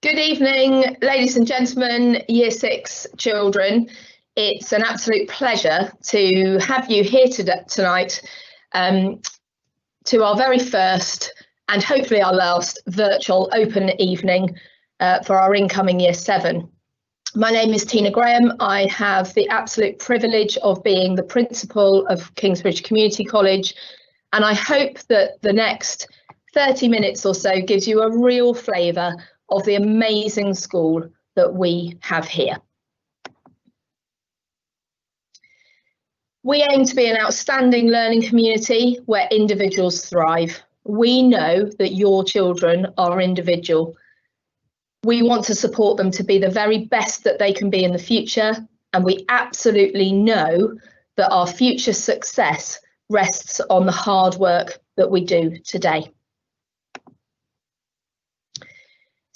Good evening, ladies and gentlemen, Year 6 children. It's an absolute pleasure to have you here tonight to our very first and hopefully our last virtual open evening for our incoming Year 7. My name is Tina Graham. I have the absolute privilege of being the principal of Kingsbridge Community College, and I hope that the next 30 minutes or so gives you a real flavour of the amazing school that we have here. We aim to be an outstanding learning community where individuals thrive. We know that your children are individual. We want to support them to be the very best that they can be in the future, and we absolutely know that our future success rests on the hard work that we do today.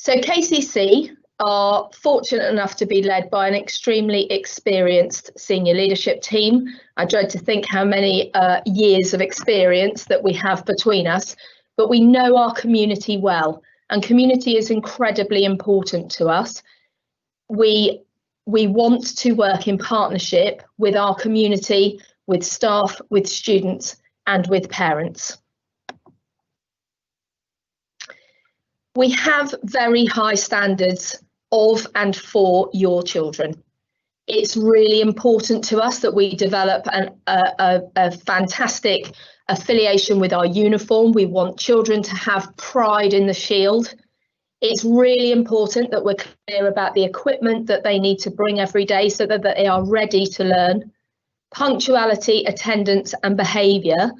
So KCC are fortunate enough to be led by an extremely experienced senior leadership team. I dread to think how many years of experience that we have between us, but we know our community well, and community is incredibly important to us. We want to work in partnership with our community, with staff, with students, and with parents. We have very high standards of and for your children. It's really important to us that we develop a fantastic affiliation with our uniform. We want children to have pride in the shield. It's really important that we're clear about the equipment that they need to bring every day so that they are ready to learn. Punctuality, attendance and behaviour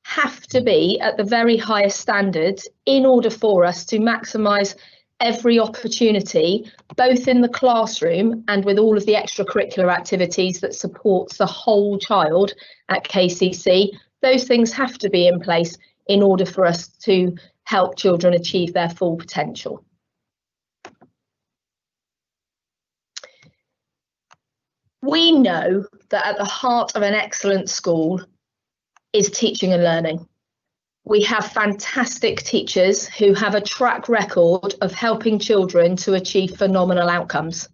have to be at the very highest standards in order for us to maximise every opportunity, both in the classroom and with all of the extracurricular activities that supports the whole child at KCC. Those things have to be in place in order for us to help children achieve their full potential. We know that at the heart of an excellent school is teaching and learning. We have fantastic teachers who have a track record of helping children to achieve phenomenal outcomes.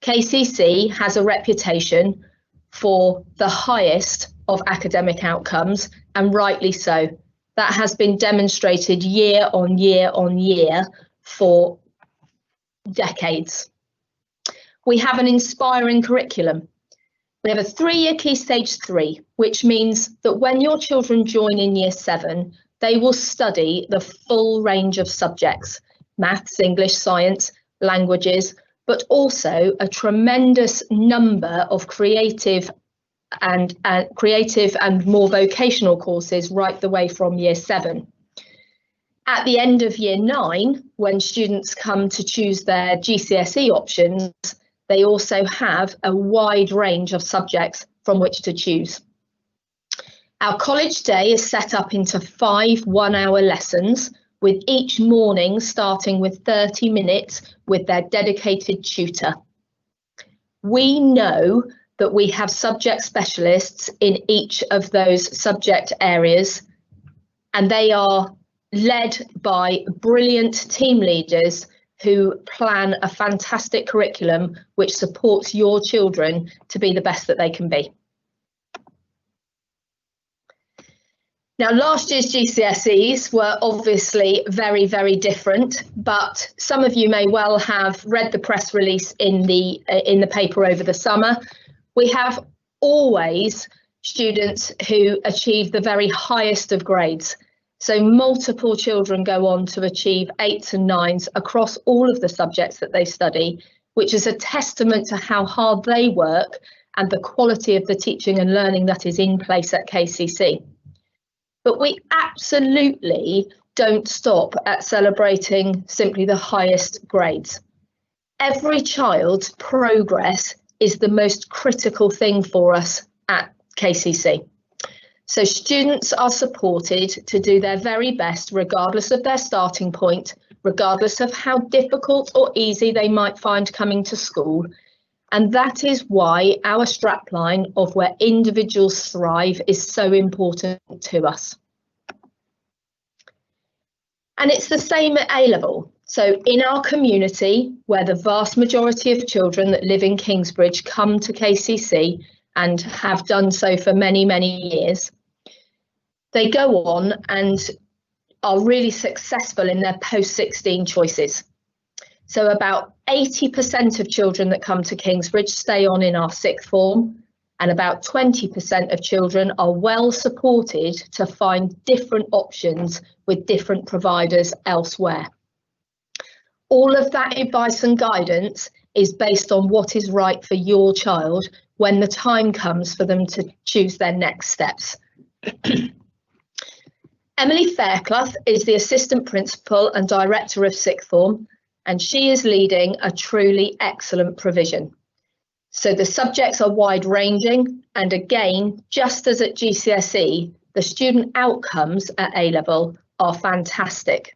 KCC has a reputation for the highest of academic outcomes, and rightly so. That has been demonstrated year on year on year for decades. We have an inspiring curriculum. We have a 3-year Key Stage 3, which means that when your children join in Year 7, they will study the full range of subjects, maths, English, science, languages, but also a tremendous number of creative and more vocational courses right the way from Year 7. At the end of Year 9, when students come to choose their GCSE options, they also have a wide range of subjects from which to choose. Our college day is set up into 5 one-hour lessons, with each morning starting with 30 minutes with their dedicated tutor. We know that we have subject specialists in each of those subject areas, and they are led by brilliant team leaders who plan a fantastic curriculum which supports your children to be the best that they can be. Now, last year's GCSEs were obviously very, very different, but some of you may well have read the press release in the paper over the summer. We have always students who achieve the very highest of grades. So multiple children go on to achieve 8s and 9s across all of the subjects that they study, which is a testament to how hard they work and the quality of the teaching and learning that is in place at KCC. But we absolutely don't stop at celebrating simply the highest grades. Every child's progress is the most critical thing for us at KCC. So students are supported to do their very best, regardless of their starting point, regardless of how difficult or easy they might find coming to school. And that is why our strapline of where individuals thrive is so important to us. And it's the same at A-level. So in our community, where the vast majority of children that live in Kingsbridge come to KCC and have done so for many, many years, they go on and are really successful in their post-16 choices. So about 80% of children that come to Kingsbridge stay on in our sixth form, and about 20% of children are well supported to find different options with different providers elsewhere. All of that advice and guidance is based on what is right for your child when the time comes for them to choose their next steps. Emily Fairclough is the Assistant Principal and Director of Sixth Form, and she is leading a truly excellent provision. So the subjects are wide-ranging, and again, just as at GCSE, the student outcomes at A-level are fantastic.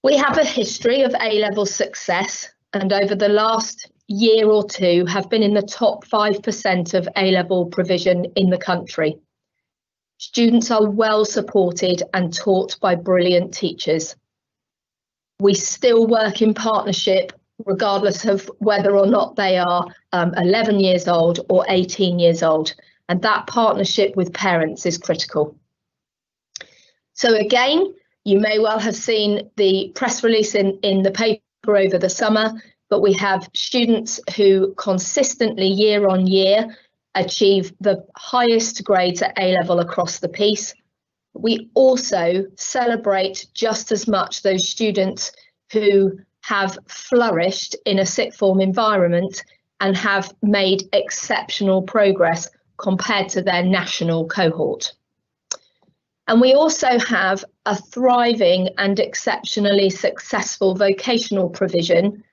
We have a history of A-level success, and over the last year or two have been in the top 5% of A-level provision in the country. Students are well supported and taught by brilliant teachers. We still work in partnership, regardless of whether or not they are 11 years old or 18 years old, and that partnership with parents is critical. So again, you may well have seen the press release in the paper over the summer, but we have students who consistently year on year achieve the highest grades at A-level across the piece. We also celebrate just as much those students who have flourished in a sixth form environment and have made exceptional progress compared to their national cohort. And we also have a thriving and exceptionally successful vocational provision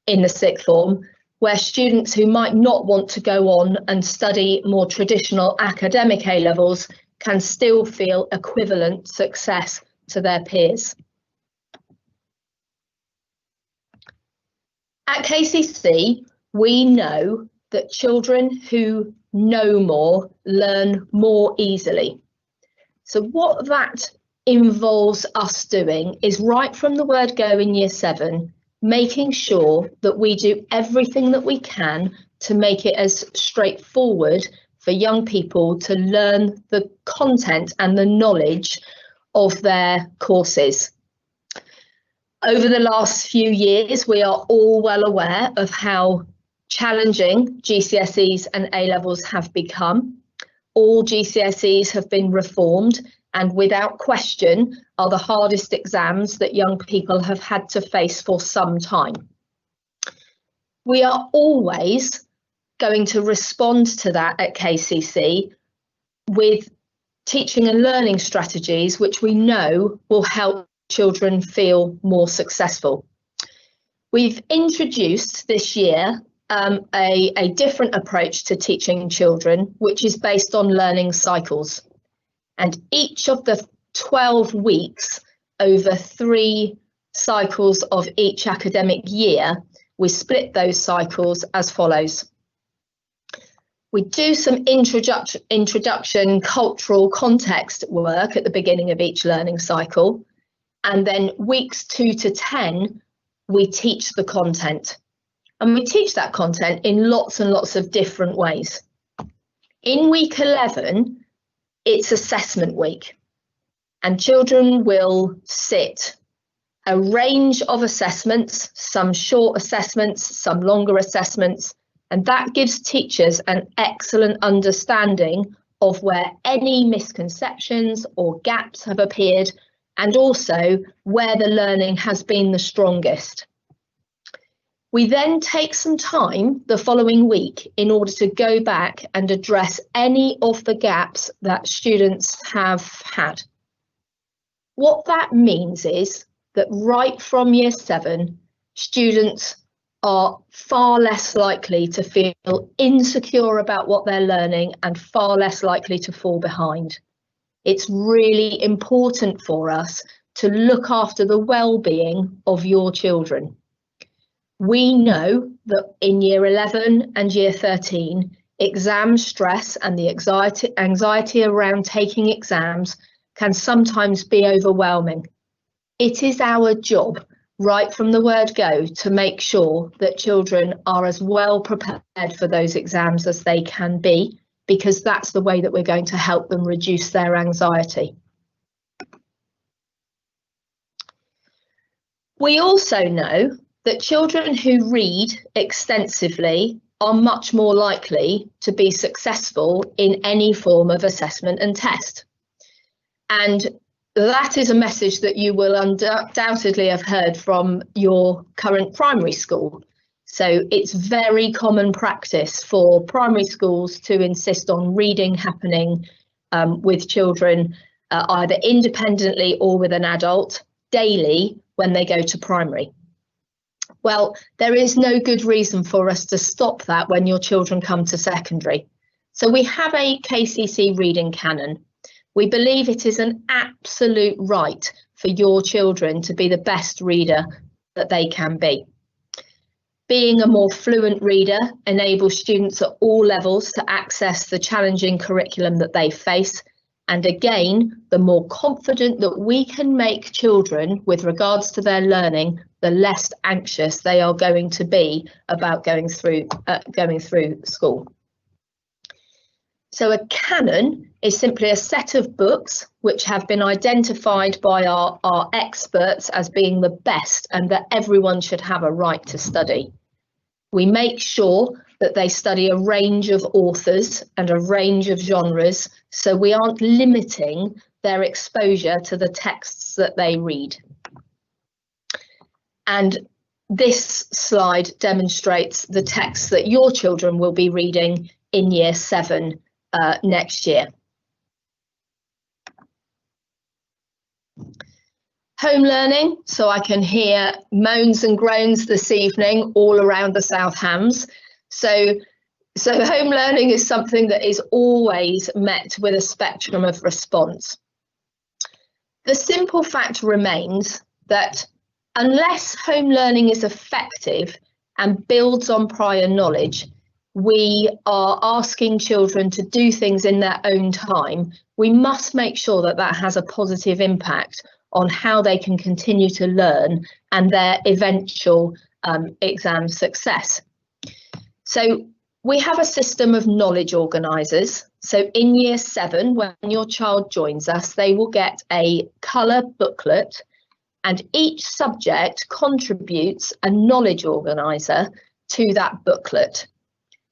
in the sixth form, where students who might not want to go on and study more traditional academic A-levels can still feel equivalent success to their peers. At KCC, we know that children who know more learn more easily. So what that involves us doing is, right from the word go in year 7, making sure that we do everything that we can to make it as straightforward for young people to learn the content and the knowledge of their courses. Over the last few years, we are all well aware of how challenging GCSEs and A-levels have become. All GCSEs have been reformed, and without question are the hardest exams that young people have had to face for some time. We are always going to respond to that at KCC with teaching and learning strategies which we know will help children feel more successful. We've introduced this year a different approach to teaching children, which is based on learning cycles. And each of the 12 weeks over 3 cycles of each academic year, we split those cycles as follows. We do some introduction cultural context work at the beginning of each learning cycle, and then weeks 2 to 10, we teach the content. And we teach that content in lots and lots of different ways. In week 11, it's assessment week, and children will sit a range of assessments, some short assessments, some longer assessments, and that gives teachers an excellent understanding of where any misconceptions or gaps have appeared, and also where the learning has been the strongest. We then take some time the following week in order to go back and address any of the gaps that students have had. What that means is that right from year 7, students are far less likely to feel insecure about what they're learning and far less likely to fall behind. It's really important for us to look after the well-being of your children. We know that in year 11 and year 13, exam stress and the anxiety around taking exams can sometimes be overwhelming. It is our job, right from the word go, to make sure that children are as well prepared for those exams as they can be, because that's the way that we're going to help them reduce their anxiety. We also know that children who read extensively are much more likely to be successful in any form of assessment and test. And that is a message that you will undoubtedly have heard from your current primary school. So it's very common practice for primary schools to insist on reading happening with children either independently or with an adult daily when they go to primary. Well, there is no good reason for us to stop that when your children come to secondary. So we have a KCC reading canon. We believe it is an absolute right for your children to be the best reader that they can be. Being a more fluent reader enables students at all levels to access the challenging curriculum that they face. And again, the more confident that we can make children with regards to their learning, the less anxious they are going to be about going through school. So a canon is simply a set of books which have been identified by our experts as being the best and that everyone should have a right to study. We make sure that they study a range of authors and a range of genres, so we aren't limiting their exposure to the texts that they read. And this slide demonstrates the texts that your children will be reading in Year 7 next year. Home learning, so I can hear moans and groans this evening all around the South Hams. So home learning is something that is always met with a spectrum of response. The simple fact remains that unless home learning is effective and builds on prior knowledge, we are asking children to do things in their own time. We must make sure that that has a positive impact on how they can continue to learn and their eventual exam success. So we have a system of knowledge organisers. So in Year 7, when your child joins us, they will get a colour booklet, and each subject contributes a knowledge organiser to that booklet.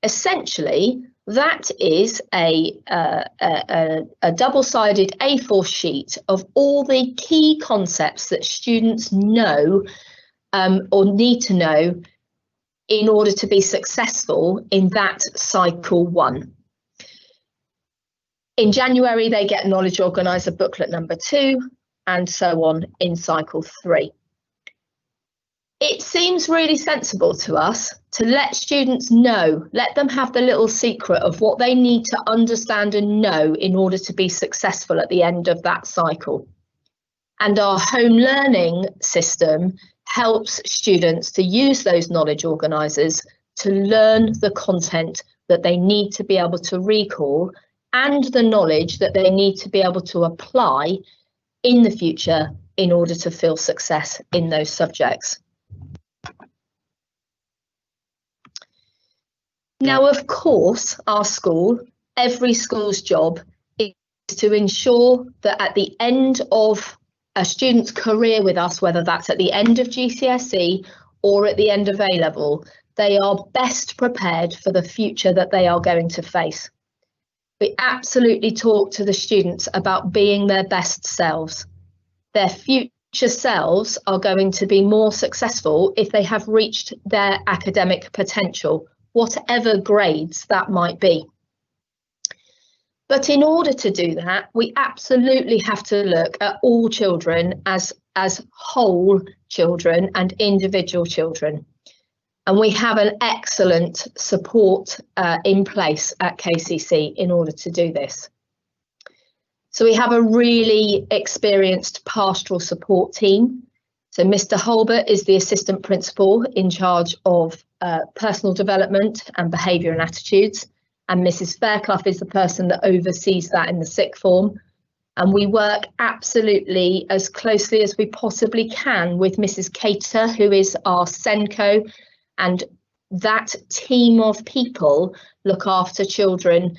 Essentially, that is a double-sided A4 sheet of all the key concepts that students know or need to know in order to be successful in that cycle 1. In January, they get Knowledge Organiser booklet number 2, and so on in cycle 3. It seems really sensible to us to let students know, let them have the little secret of what they need to understand and know in order to be successful at the end of that cycle. And our home learning system helps students to use those knowledge organisers to learn the content that they need to be able to recall and the knowledge that they need to be able to apply in the future in order to feel success in those subjects. Now, of course, our school, every school's job is to ensure that at the end of a student's career with us, whether that's at the end of GCSE or at the end of A-level, they are best prepared for the future that they are going to face. We absolutely talk to the students about being their best selves. Their future selves are going to be more successful if they have reached their academic potential, whatever grades that might be. But in order to do that, we absolutely have to look at all children as whole children and individual children. And we have an excellent support in place at KCC in order to do this. So we have a really experienced pastoral support team. So Mr. Holbert is the assistant principal in charge of personal development and behaviour and attitudes. And Mrs. Fairclough is the person that oversees that in the sixth form. And we work absolutely as closely as we possibly can with Mrs. Cater, who is our SENCO, and that team of people look after children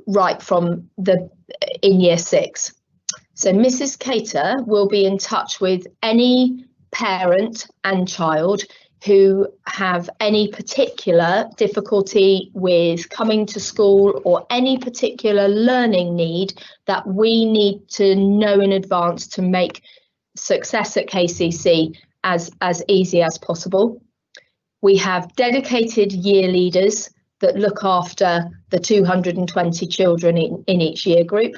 right from in year 6. So Mrs. Cater will be in touch with any parent and child who have any particular difficulty with coming to school or any particular learning need that we need to know in advance to make success at KCC as easy as possible. We have dedicated year leaders that look after the 220 children in each year group.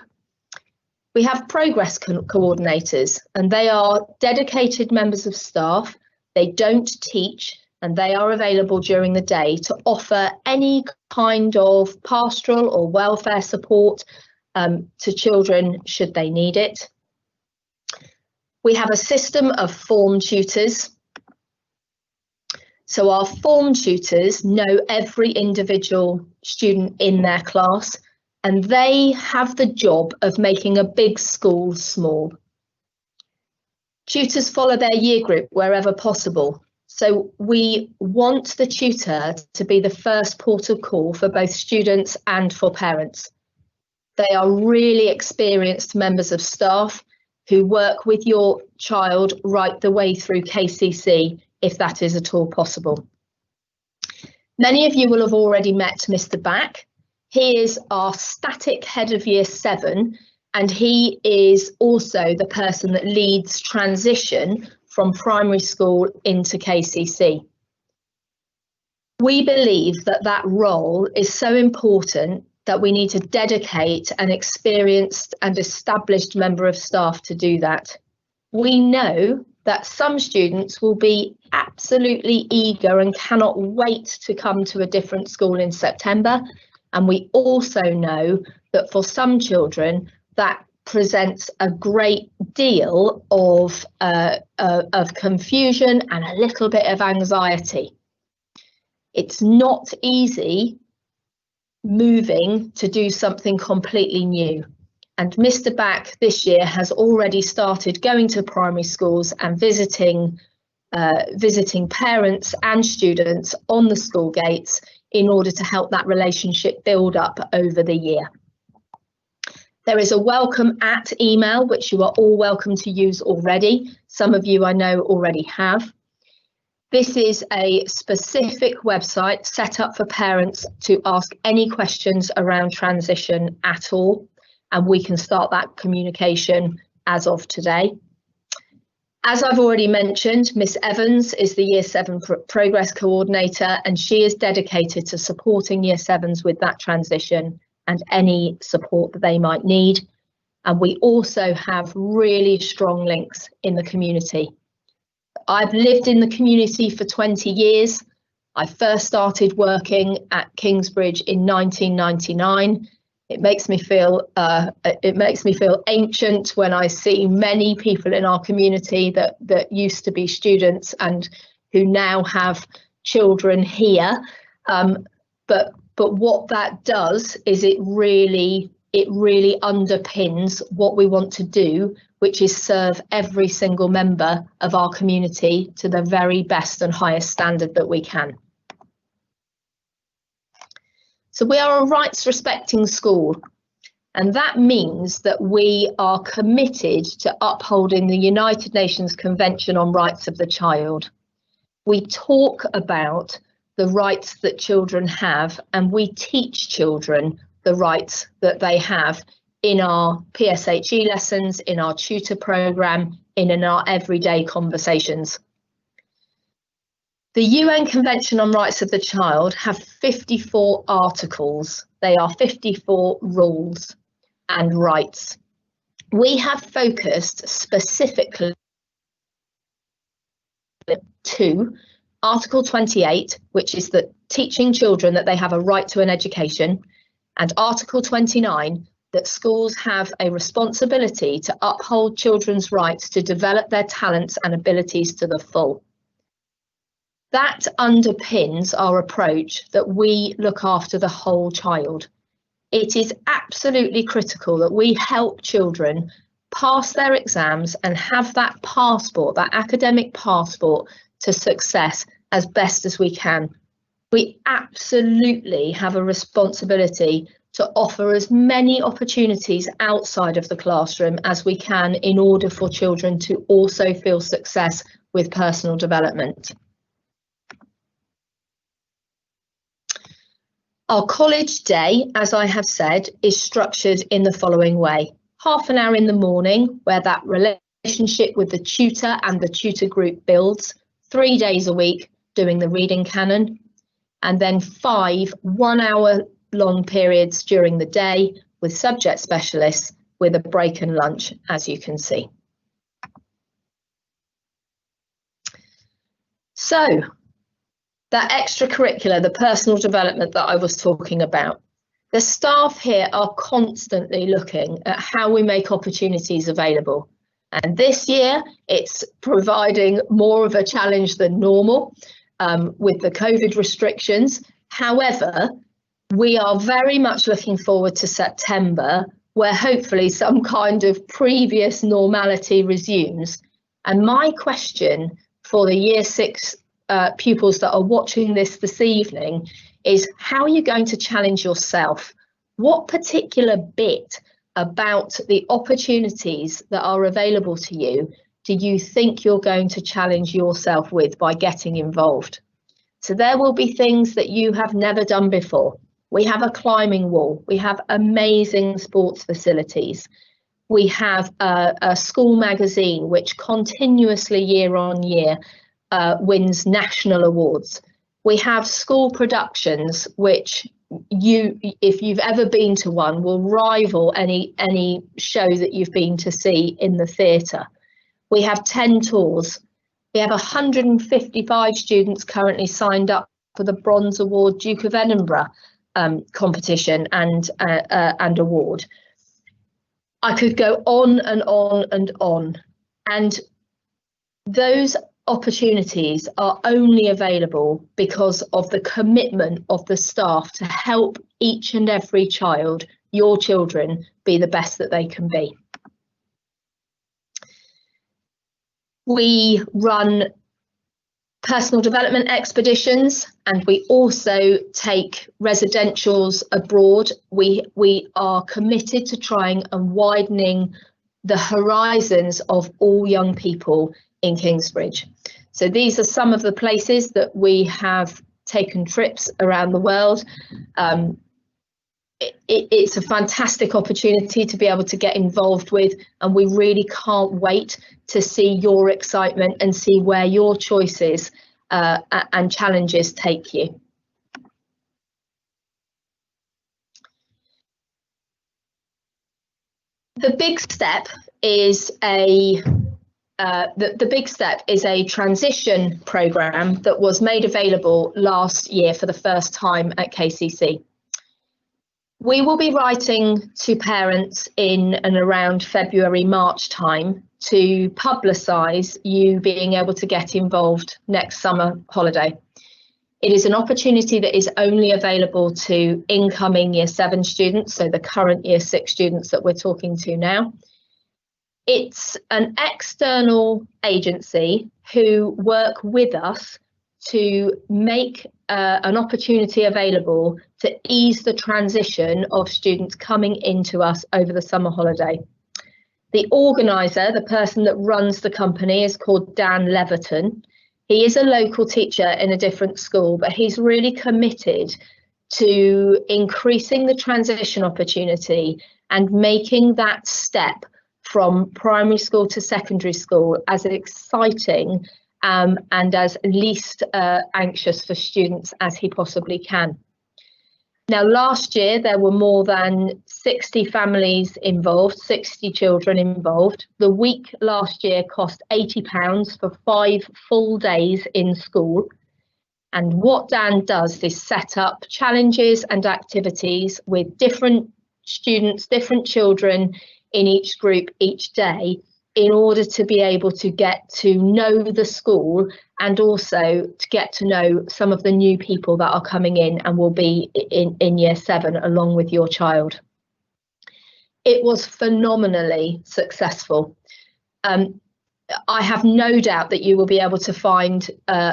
We have progress coordinators, and they are dedicated members of staff. They don't teach, and they are available during the day to offer any kind of pastoral or welfare support to children should they need it. We have a system of form tutors. So our form tutors know every individual student in their class, and they have the job of making a big school small. Tutors follow their year group wherever possible. So we want the tutor to be the first port of call for both students and for parents. They are really experienced members of staff who work with your child right the way through KCC, if that is at all possible. Many of you will have already met Mr. Back. He is our static head of year 7, and he is also the person that leads transition from primary school into KCC. We believe that that role is so important that we need to dedicate an experienced and established member of staff to do that. We know that some students will be absolutely eager and cannot wait to come to a different school in September. And we also know that for some children, that presents a great deal of confusion and a little bit of anxiety. It's not easy moving to do something completely new. And Mr. Back this year has already started going to primary schools and visiting parents and students on the school gates in order to help that relationship build up over the year. There is a welcome at email, which you are all welcome to use already. Some of you I know already have. This is a specific website set up for parents to ask any questions around transition at all, and we can start that communication as of today. As I've already mentioned, Miss Evans is the Year 7 Progress Coordinator, and she is dedicated to supporting Year 7s with that transition and any support that they might need. And we also have really strong links in the community. I've lived in the community for 20 years. I first started working at Kingsbridge in 1999. It makes me feel ancient when I see many people in our community that used to be students and who now have children here. But what that does is it really underpins what we want to do, which is serve every single member of our community to the very best and highest standard that we can. So we are a rights respecting school, and that means that we are committed to upholding the United Nations Convention on Rights of the Child. We talk about the rights that children have, and we teach children the rights that they have in our PSHE lessons, in our tutor programme, in our everyday conversations. The UN Convention on Rights of the Child have 54 articles. They are 54 rules and rights. We have focused specifically to Article 28, which is that teaching children that they have a right to an education, and Article 29, that schools have a responsibility to uphold children's rights to develop their talents and abilities to the full. That underpins our approach that we look after the whole child. It is absolutely critical that we help children pass their exams and have that passport, that academic passport to success as best as we can. We absolutely have a responsibility to offer as many opportunities outside of the classroom as we can in order for children to also feel success with personal development. Our college day, as I have said, is structured in the following way. Half an hour in the morning, where that relationship with the tutor and the tutor group builds, 3 days a week doing the reading canon, and then 5 one-hour-long periods during the day with subject specialists with a break and lunch, as you can see. So, that extracurricular, the personal development that I was talking about. The staff here are constantly looking at how we make opportunities available. And this year, it's providing more of a challenge than normal with the COVID restrictions. However, we are very much looking forward to September, where hopefully some kind of previous normality resumes. And my question for the Year 6 pupils that are watching this evening is, how are you going to challenge yourself? What particular bit about the opportunities that are available to you do you think you're going to challenge yourself with by getting involved? So there will be things that you have never done before. We have a climbing wall. We have amazing sports facilities. We have a school magazine which continuously year on year wins national awards. We have school productions which if you've ever been to one, will rival any show that you've been to see in the theatre. We have 10 tours. We have 155 students currently signed up for the Bronze Award Duke of Edinburgh competition and award. I could go on and on and on. And those opportunities are only available because of the commitment of the staff to help each and every child, your children, be the best that they can be. We run personal development expeditions, and we also take residentials abroad. We are committed to trying and widening the horizons of all young people in Kingsbridge. So these are some of the places that we have taken trips around the world. It's a fantastic opportunity to be able to get involved with, and we really can't wait to see your excitement and see where your choices and challenges take you. The big step is the big step is a transition programme that was made available last year for the first time at KCC. We will be writing to parents in and around February, March time to publicise you being able to get involved next summer holiday. It is an opportunity that is only available to incoming Year 7 students, so the current Year 6 students that we're talking to now. It's an external agency who work with us to make an opportunity available to ease the transition of students coming into us over the summer holiday. The organiser, the person that runs the company, is called Dan Leverton. He is a local teacher in a different school, but he's really committed to increasing the transition opportunity and making that step from primary school to secondary school as exciting and as least anxious for students as he possibly can. Now, last year there were more than 60 families involved, 60 children involved. The week last year cost £80 for 5 full days in school. And what Dan does is set up challenges and activities with different students, different children in each group each day, in order to be able to get to know the school and also to get to know some of the new people that are coming in and will be in year 7 along with your child. It was phenomenally successful. I have no doubt that you will be able to find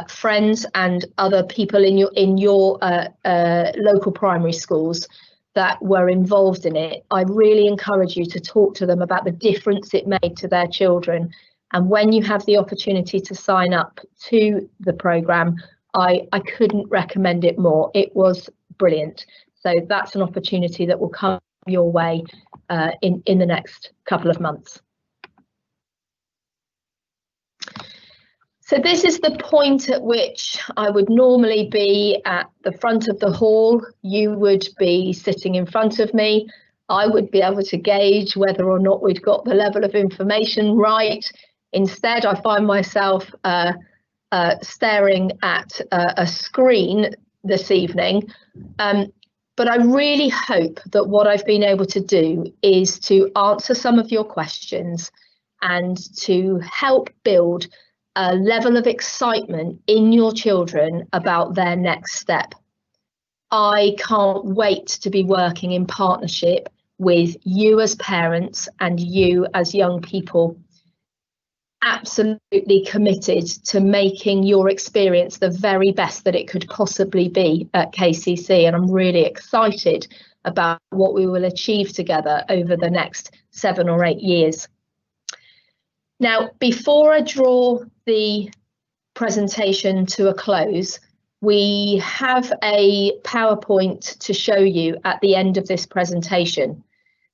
friends and other people in your local primary schools that were involved in it. I really encourage you to talk to them about the difference it made to their children. And when you have the opportunity to sign up to the programme, I couldn't recommend it more. It was brilliant. So that's an opportunity that will come your way in the next couple of months. So this is the point at which I would normally be at the front of the hall. You would be sitting in front of me. I would be able to gauge whether or not we'd got the level of information right. Instead, I find myself staring at a screen this evening. But I really hope that what I've been able to do is to answer some of your questions and to help build a level of excitement in your children about their next step. I can't wait to be working in partnership with you as parents and you as young people. Absolutely committed to making your experience the very best that it could possibly be at KCC, and I'm really excited about what we will achieve together over the next 7 or 8 years. Now, before I draw the presentation to a close, we have a PowerPoint to show you at the end of this presentation.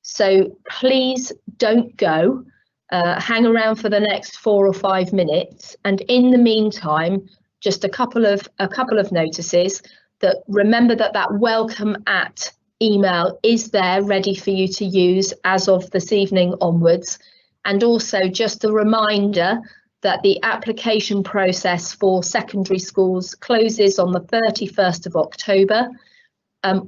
So please don't go. Hang around for the next 4 or 5 minutes, and in the meantime, just a couple of notices. That remember that welcome at email is there ready for you to use as of this evening onwards, and also just a reminder that the application process for secondary schools closes on the 31st of October.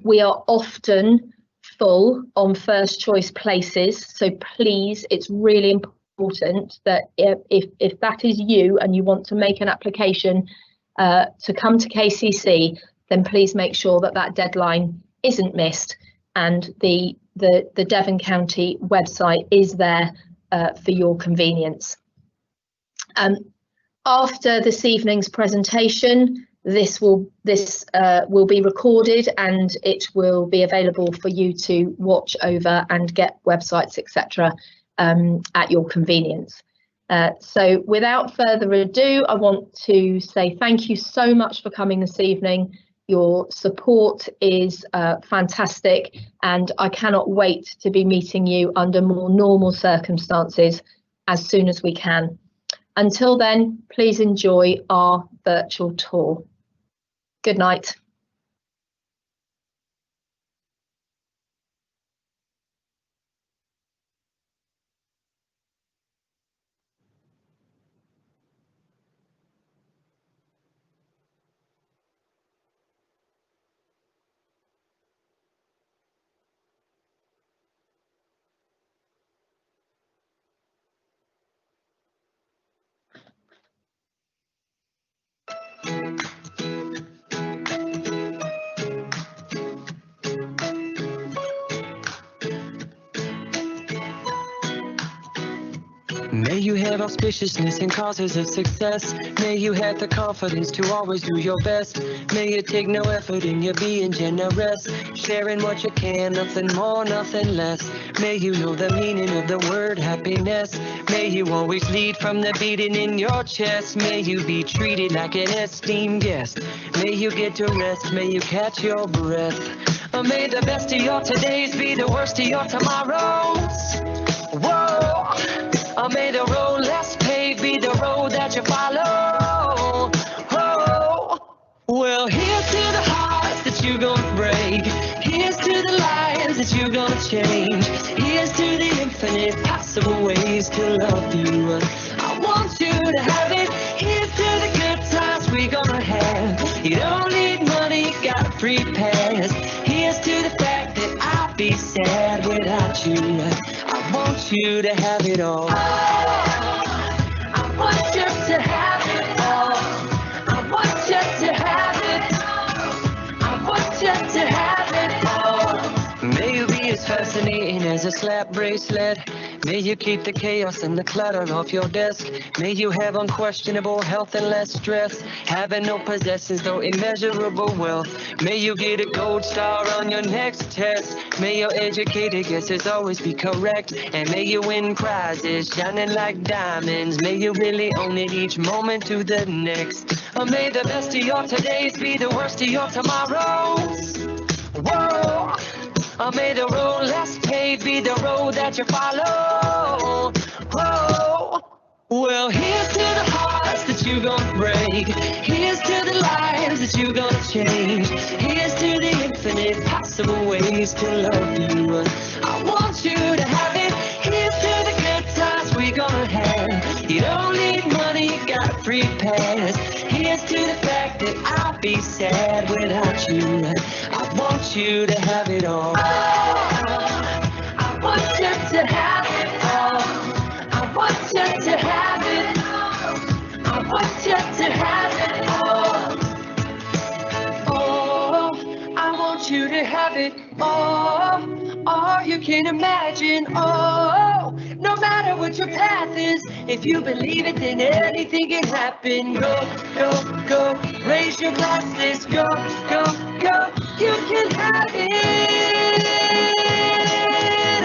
We are often full on first choice places, so please, it's really important that if that is you and you want to make an application to come to KCC, then please make sure that deadline isn't missed, and the Devon County website is there for your convenience. After this evening's presentation, this will be recorded and it will be available for you to watch over and get websites, etc. At your convenience. So without further ado, I want to say thank you so much for coming this evening. Your support is fantastic, and I cannot wait to be meeting you under more normal circumstances as soon as we can. Until then, please enjoy our virtual tour. Good night. May you have auspiciousness and causes of success. May you have the confidence to always do your best. May you take no effort in your being generous, sharing what you can, nothing more, nothing less. May you know the meaning of the word happiness. May you always lead from the beating in your chest. May you be treated like an esteemed guest. May you get to rest, may you catch your breath. May the best of your todays be the worst of your tomorrows. Whoa! May the road less paved be the road that you follow. Oh, well, here's to the hearts that you're gonna break. Here's to the lives that you're gonna change. Here's to the infinite possible ways to love you. I want you to have it. Here's to the good times we're gonna have. You don't need money, you got a free pass. Here's to the fact that I'd be sad without you. I want want you to have it all. I want you to have it all. I want you to have it. I want you to have it all. May you be as fascinating as a slap bracelet. May you keep the chaos and the clutter off your desk. May you have unquestionable health and less stress. Having no possessions, though immeasurable wealth. May you get a gold star on your next test. May your educated guesses always be correct. And may you win prizes shining like diamonds. May you really own it each moment to the next. Or may the best of your todays be the worst of your tomorrows. Whoa. Or may the road less paved be the road that you follow. Whoa. Well, here's to the hearts that you gonna break. Here's to the lives that you gonna change. Here's to the infinite possible ways to love you. I want you to have it. Here's to the good times we gonna have. You don't need money, you got a free pass. Here's to the fact that I'll be sad without you. I want you to have it all. I want you to have it all. I want you to have it. I want you to have it all. Oh, I want you to have it all. All you can imagine. Oh, no matter what your path is, if you believe it, then anything can happen. Go, go, go. Raise your glasses. Go, go, go. You can have it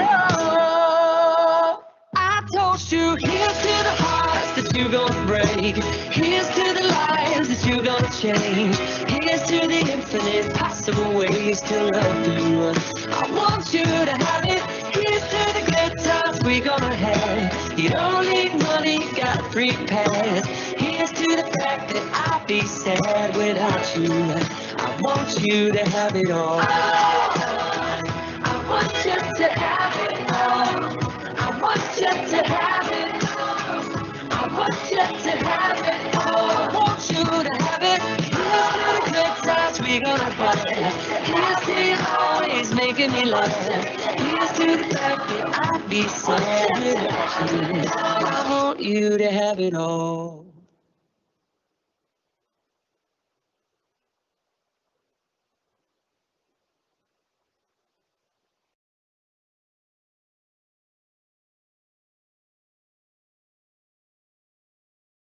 all. I told you, here's to the hearts that you gonna break. Here's to the lives that you gonna change. Here's to the infinite possible ways to love you. I want you to have it. Here's to the good times we gonna have. You don't need money, got a free pass. Here's to the fact that I'll be sad without you. I want you to have it all. I want you to have it all. I want you to have it all. I want you to have it all. I want you to have it. Here's to the good times we gonna have. Here's to you always making me laugh. Here's to the fact that I'd be sad without you. I want you to have it all.